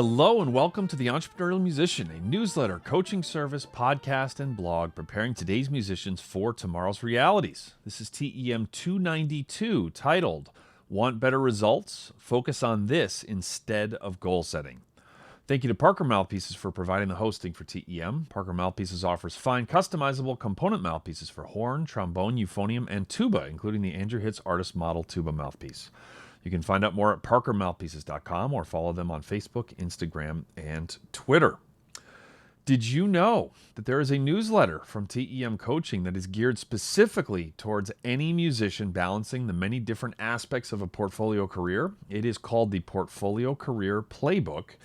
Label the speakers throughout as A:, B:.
A: Hello and welcome to The Entrepreneurial Musician, a newsletter, coaching service, podcast, and blog preparing today's musicians for tomorrow's realities. This is TEM292, titled, Want Better Results? Focus on This Instead of Goal Setting. Thank you to Parker Mouthpieces for providing the hosting for TEM. Parker Mouthpieces offers fine, customizable component mouthpieces for horn, trombone, euphonium, and tuba, including the Andrew Hitz Artist Model Tuba Mouthpiece. You can find out more at parkermouthpieces.com or follow them on Facebook, Instagram, and Twitter. Did you know that there is a newsletter from TEM Coaching that is geared specifically towards any musician balancing the many different aspects of a portfolio career? It is called the Portfolio Career Playbook.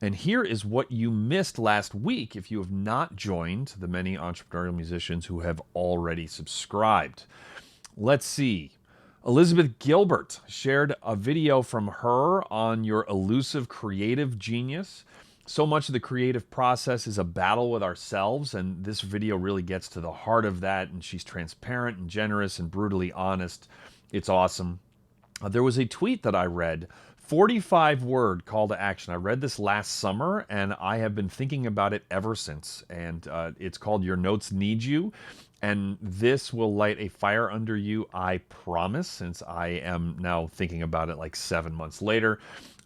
A: And here is what you missed last week if you have not joined the many entrepreneurial musicians who have already subscribed. Let's see. Elizabeth Gilbert shared a video from her on your elusive creative genius. So much of the creative process is a battle with ourselves, and this video really gets to the heart of that, and she's transparent and generous and brutally honest. It's awesome. There was a tweet that I read, 45-word call to action. I read this last summer, and I have been thinking about it ever since, and it's called Your Notes Need You. And this will light a fire under you, I promise, since I am now thinking about it like 7 months later.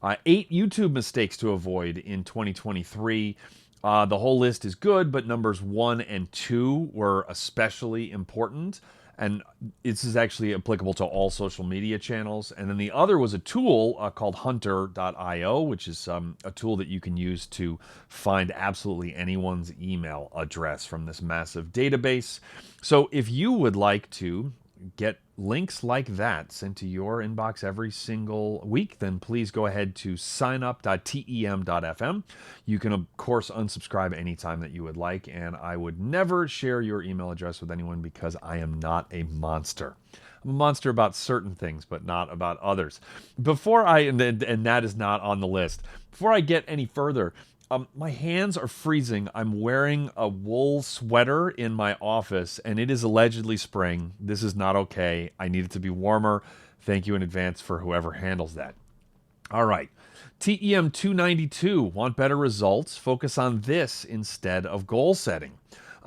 A: 8 YouTube mistakes to avoid in 2023. The whole list is good, but numbers 1 and 2 were especially important. And this is actually applicable to all social media channels. And then the other was a tool called hunter.io, which is a tool that you can use to find absolutely anyone's email address from this massive database. So if you would like to get links like that sent to your inbox every single week, then please go ahead to signup.tem.fm. You can, of course, unsubscribe anytime that you would like, and I would never share your email address with anyone because I am not a monster. I'm a monster about certain things, but not about others. And that is not on the list. Before I get any further, my hands are freezing. I'm wearing a wool sweater in my office, and it is allegedly spring. This is not okay. I need it to be warmer. Thank you in advance for whoever handles that. All right. TEM 292, want better results? Focus on this instead of goal setting.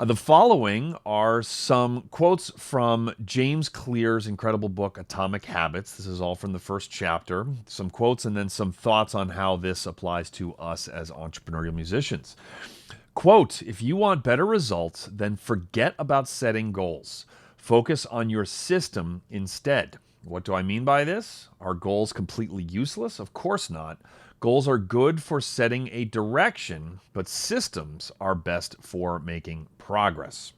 A: The following are some quotes from James Clear's incredible book, Atomic Habits. This is all from the first chapter. Some quotes and then some thoughts on how this applies to us as entrepreneurial musicians. Quote, if you want better results, then forget about setting goals. Focus on your system instead. What do I mean by this? Are goals completely useless? Of course not. Goals are good for setting a direction, but systems are best for making progress.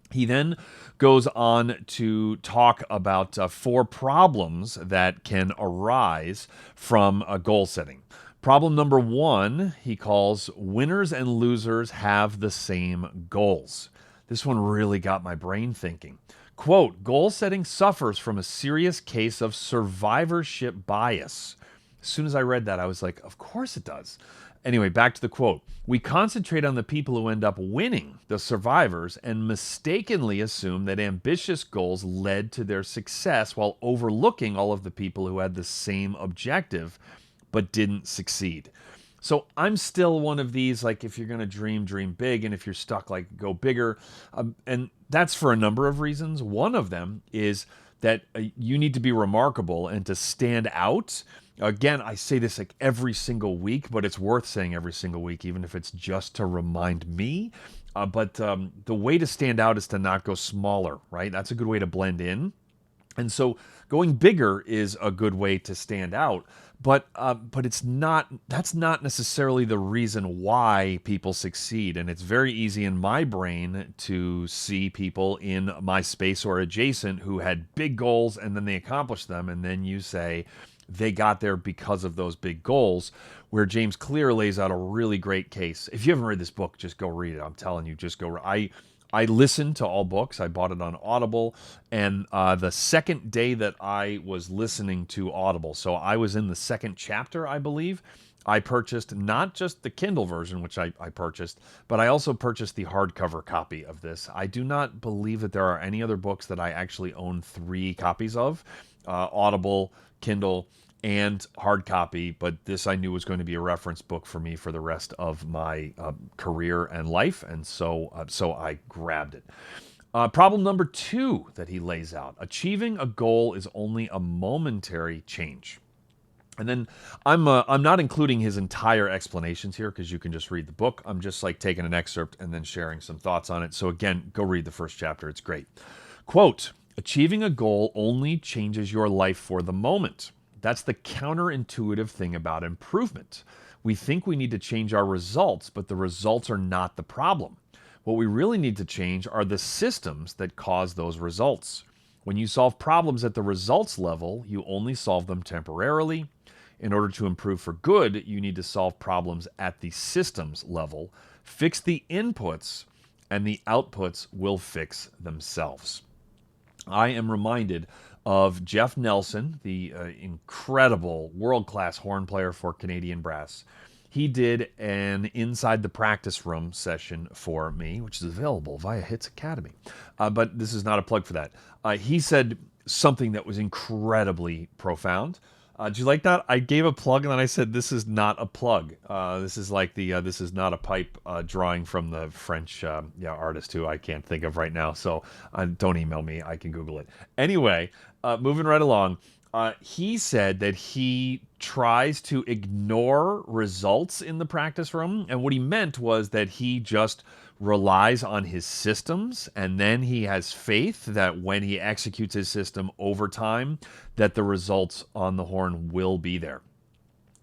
A: He then goes on to talk about 4 problems that can arise from goal setting. Problem number 1, he calls winners and losers have the same goals. This one really got my brain thinking. Quote, goal setting suffers from a serious case of survivorship bias. As soon as I read that, I was like, of course it does. Anyway, back to the quote. We concentrate on the people who end up winning, the survivors, and mistakenly assume that ambitious goals led to their success while overlooking all of the people who had the same objective but didn't succeed. So I'm still one of these, like, if you're going to dream big, and if you're stuck, like, go bigger. And that's for a number of reasons. One of them is that you need to be remarkable and to stand out. Again, I say this like every single week, but it's worth saying every single week, even if it's just to remind me. But the way to stand out is to not go smaller, right? That's a good way to blend in. And so going bigger is a good way to stand out. But it's not. That's not necessarily the reason why people succeed. And it's very easy in my brain to see people in my space or adjacent who had big goals and then they accomplished them. And then you say they got there because of those big goals, where James Clear lays out a really great case. If you haven't read this book, just go read it. I'm telling you, just go. I listened to all books. I bought it on Audible. And the second day that I was listening to Audible, so I was in the second chapter, I believe, I purchased not just the Kindle version, which I purchased, but I also purchased the hardcover copy of this. I do not believe that there are any other books that I actually own 3 copies of. Audible, Kindle, and hard copy, but this I knew was going to be a reference book for me for the rest of my career and life, and so I grabbed it. Problem number 2 that he lays out: achieving a goal is only a momentary change. And then I'm not including his entire explanations here because you can just read the book. I'm just like taking an excerpt and then sharing some thoughts on it. So again, go read the first chapter. It's great. Quote, achieving a goal only changes your life for the moment. That's the counterintuitive thing about improvement. We think we need to change our results, but the results are not the problem. What we really need to change are the systems that cause those results. When you solve problems at the results level, you only solve them temporarily. In order to improve for good, you need to solve problems at the systems level, fix the inputs, and the outputs will fix themselves. I am reminded of Jeff Nelson, the incredible world-class horn player for Canadian Brass. He did an Inside the Practice Room session for me, which is available via Hits Academy. But this is not a plug for that. He said something that was incredibly profound. Did you like that? I gave a plug and then I said, this is not a plug. This is like this is not a pipe drawing from the French artist who I can't think of right now. So don't email me. I can Google it. Anyway, moving right along. He said that he tries to ignore results in the practice room. And what he meant was that he just relies on his systems, and then he has faith that when he executes his system over time, that the results on the horn will be there.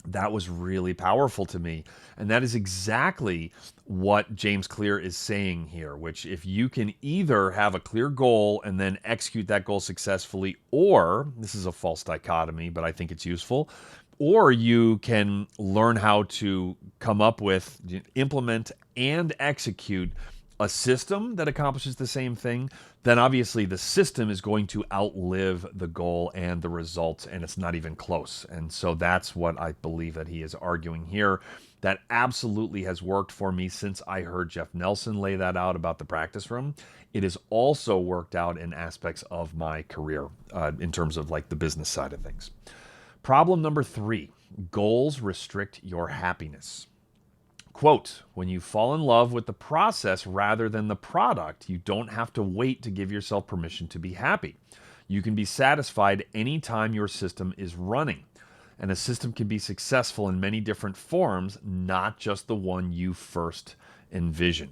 A: That was really powerful to me. And that is exactly what James Clear is saying here, which if you can either have a clear goal and then execute that goal successfully, or, this is a false dichotomy, but I think it's useful, or you can learn how to come up with, implement, and execute a system that accomplishes the same thing, then obviously the system is going to outlive the goal and the results, and it's not even close. And so that's what I believe that he is arguing here. That absolutely has worked for me since I heard Jeff Nelson lay that out about the practice room. It has also worked out in aspects of my career in terms of like the business side of things. Problem number 3, goals restrict your happiness. Quote, when you fall in love with the process rather than the product, you don't have to wait to give yourself permission to be happy. You can be satisfied anytime your system is running. And a system can be successful in many different forms, not just the one you first envision.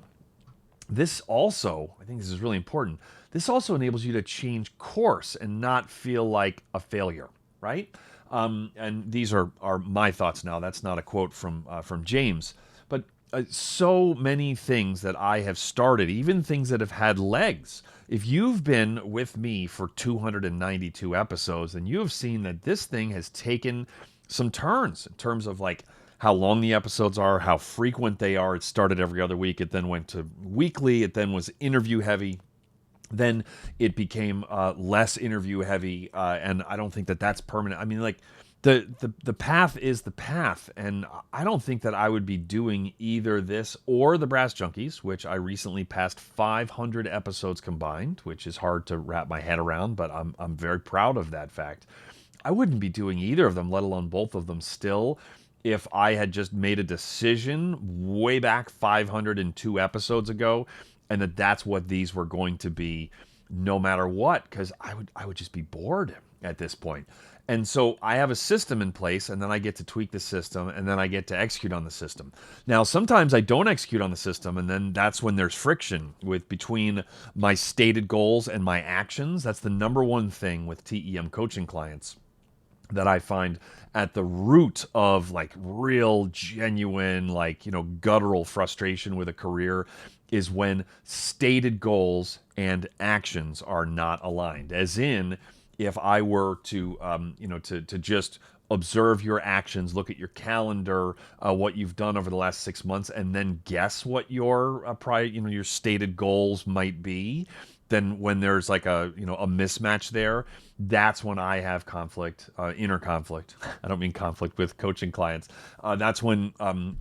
A: This also, I think this is really important, this also enables you to change course and not feel like a failure, right? And these are my thoughts now. That's not a quote from James. But so many things that I have started, even things that have had legs. If you've been with me for 292 episodes, then you have seen that this thing has taken some turns in terms of like how long the episodes are, how frequent they are. It started every other week. It then went to weekly. It then was interview heavy. Then it became less interview heavy. And I don't think that that's permanent. I mean, like, the path is the path, and I don't think that I would be doing either this or the Brass Junkies, which I recently passed 500 episodes combined, which is hard to wrap my head around, but I'm very proud of that fact. I wouldn't be doing either of them, let alone both of them still, if I had just made a decision way back 502 episodes ago, and that's what these were going to be no matter what, because I would just be bored at this point. And so I have a system in place, and then I get to tweak the system, and then I get to execute on the system. Now, sometimes I don't execute on the system, and then that's when there's friction between my stated goals and my actions. That's the number one thing with TEM coaching clients that I find at the root of like real, genuine, like, guttural frustration with a career is when stated goals and actions are not aligned. As in, if I were to, to just observe your actions, look at your calendar, what you've done over the last 6 months, and then guess what your your stated goals might be, then when there's like a mismatch there, that's when I have conflict, inner conflict. I don't mean conflict with coaching clients. That's when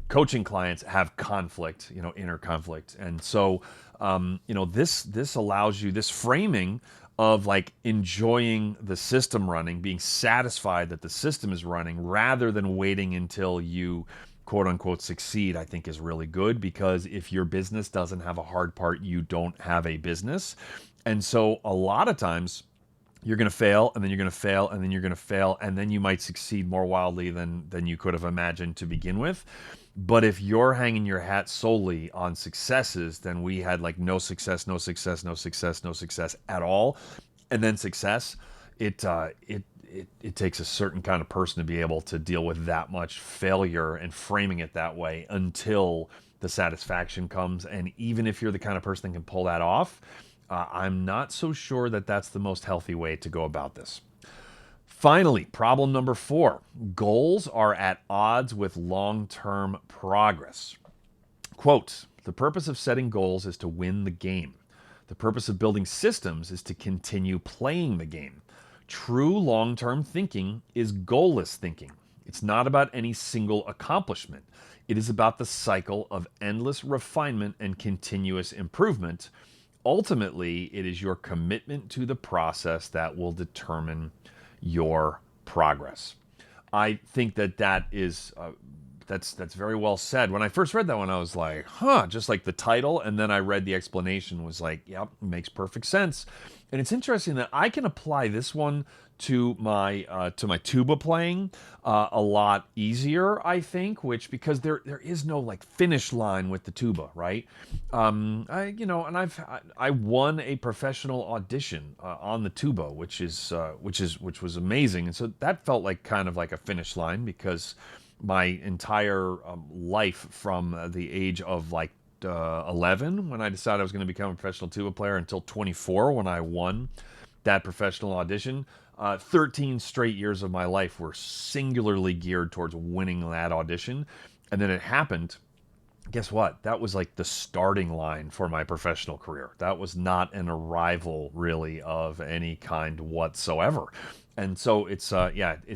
A: coaching clients have conflict, inner conflict. And so, this allows you, this framing of like enjoying the system running, being satisfied that the system is running rather than waiting until you quote unquote succeed, I think is really good, because if your business doesn't have a hard part, you don't have a business. And so a lot of times you're going to fail, and then you're going to fail, and then you're going to fail, and then you might succeed more wildly than you could have imagined to begin with. But if you're hanging your hat solely on successes, then we had like no success, no success, no success, no success at all, and then success. It takes a certain kind of person to be able to deal with that much failure and framing it that way until the satisfaction comes. And even if you're the kind of person that can pull that off, I'm not so sure that that's the most healthy way to go about this. Finally, problem number 4. Goals are at odds with long-term progress. Quote, the purpose of setting goals is to win the game. The purpose of building systems is to continue playing the game. True long-term thinking is goalless thinking. It's not about any single accomplishment. It is about the cycle of endless refinement and continuous improvement. Ultimately, it is your commitment to the process that will determine your progress. I think that is that's very well said. When I first read that one, I was like, just like the title, and then I read the explanation, was like, yep, makes perfect sense. And it's interesting that I can apply this one to my tuba playing a lot easier, I think, because there is no like finish line with the tuba, right? I won a professional audition on the tuba, which was amazing, and so that felt like kind of like a finish line, because my entire life from the age of like 11 when I decided I was going to become a professional tuba player until 24 when I won that professional audition. 13 straight years of my life were singularly geared towards winning that audition. And then it happened. Guess what? That was like the starting line for my professional career. That was not an arrival really of any kind whatsoever. And so it's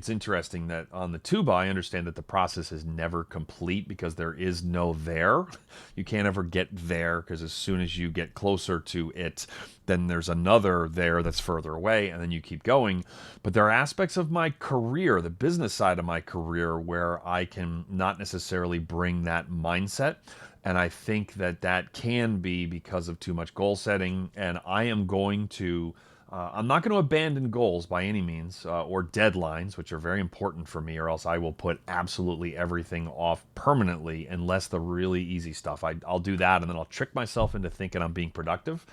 A: interesting that on the tuba, I understand that the process is never complete because there is no there. You can't ever get there, because as soon as you get closer to it, then there's another there that's further away, and then you keep going. But there are aspects of my career, the business side of my career, where I can not necessarily bring that mindset. And I think that can be because of too much goal setting. And I am going to I'm not going to abandon goals by any means, or deadlines, which are very important for me, or else I will put absolutely everything off permanently, unless the really easy stuff. I'll do that, and then I'll trick myself into thinking I'm being productive.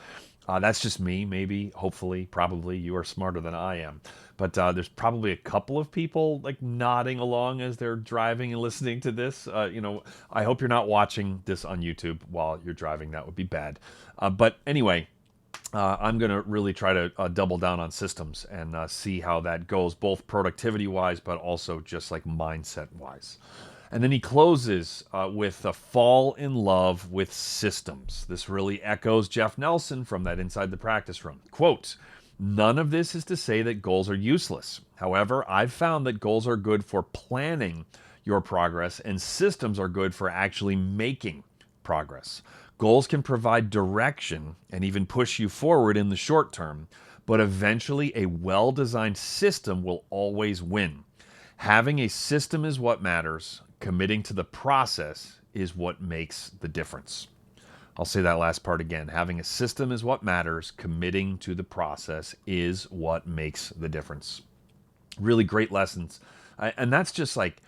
A: That's just me. Maybe, hopefully, probably you are smarter than I am. But there's probably a couple of people like nodding along as they're driving and listening to this. I hope you're not watching this on YouTube while you're driving. That would be bad. But anyway, I'm going to really try to double down on systems and see how that goes, both productivity-wise, but also just like mindset-wise. And then he closes with a fall in love with systems. This really echoes Jeff Nelson from that Inside the Practice Room. Quote, none of this is to say that goals are useless. However, I've found that goals are good for planning your progress, and systems are good for actually making progress. Goals can provide direction and even push you forward in the short term, but eventually a well-designed system will always win. Having a system is what matters. Committing to the process is what makes the difference. I'll say that last part again. Having a system is what matters. Committing to the process is what makes the difference. Really great lessons. And that's like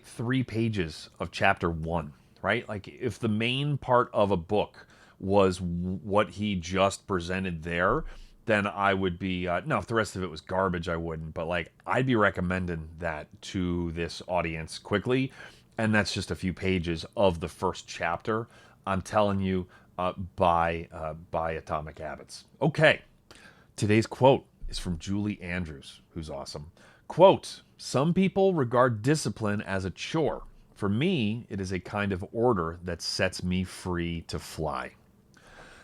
A: 3 pages of chapter 1. Right? Like if the main part of a book was what he just presented there, then I would be, no, if the rest of it was garbage, I wouldn't. But like, I'd be recommending that to this audience quickly. And that's just a few pages of the first chapter. I'm telling you, by Atomic Habits. Okay. Today's quote is from Julie Andrews, who's awesome. Quote, some people regard discipline as a chore. For me, it is a kind of order that sets me free to fly.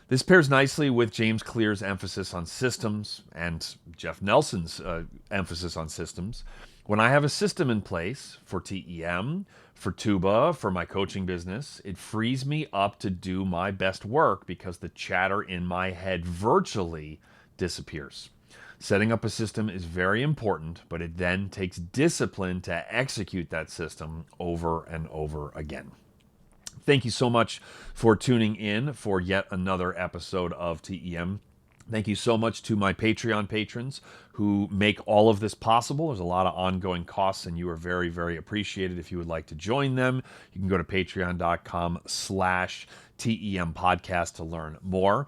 A: This pairs nicely with James Clear's emphasis on systems and Jeff Nelson's emphasis on systems. When I have a system in place for TEM, for tuba, for my coaching business, it frees me up to do my best work because the chatter in my head virtually disappears. Setting up a system is very important, but it then takes discipline to execute that system over and over again. Thank you so much for tuning in for yet another episode of TEM. Thank you so much to my Patreon patrons who make all of this possible. There's a lot of ongoing costs, and you are very, very appreciated. If you would like to join them, you can go to patreon.com/TEM podcast to learn more.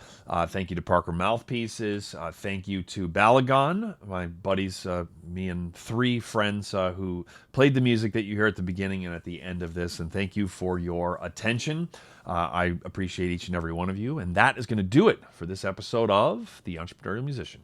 A: Thank you to Parker Mouthpieces. Thank you to Balagon, my buddies, me and 3 friends who played the music that you hear at the beginning and at the end of this. And thank you for your attention. I appreciate each and every one of you. And that is going to do it for this episode of The Entrepreneurial Musician.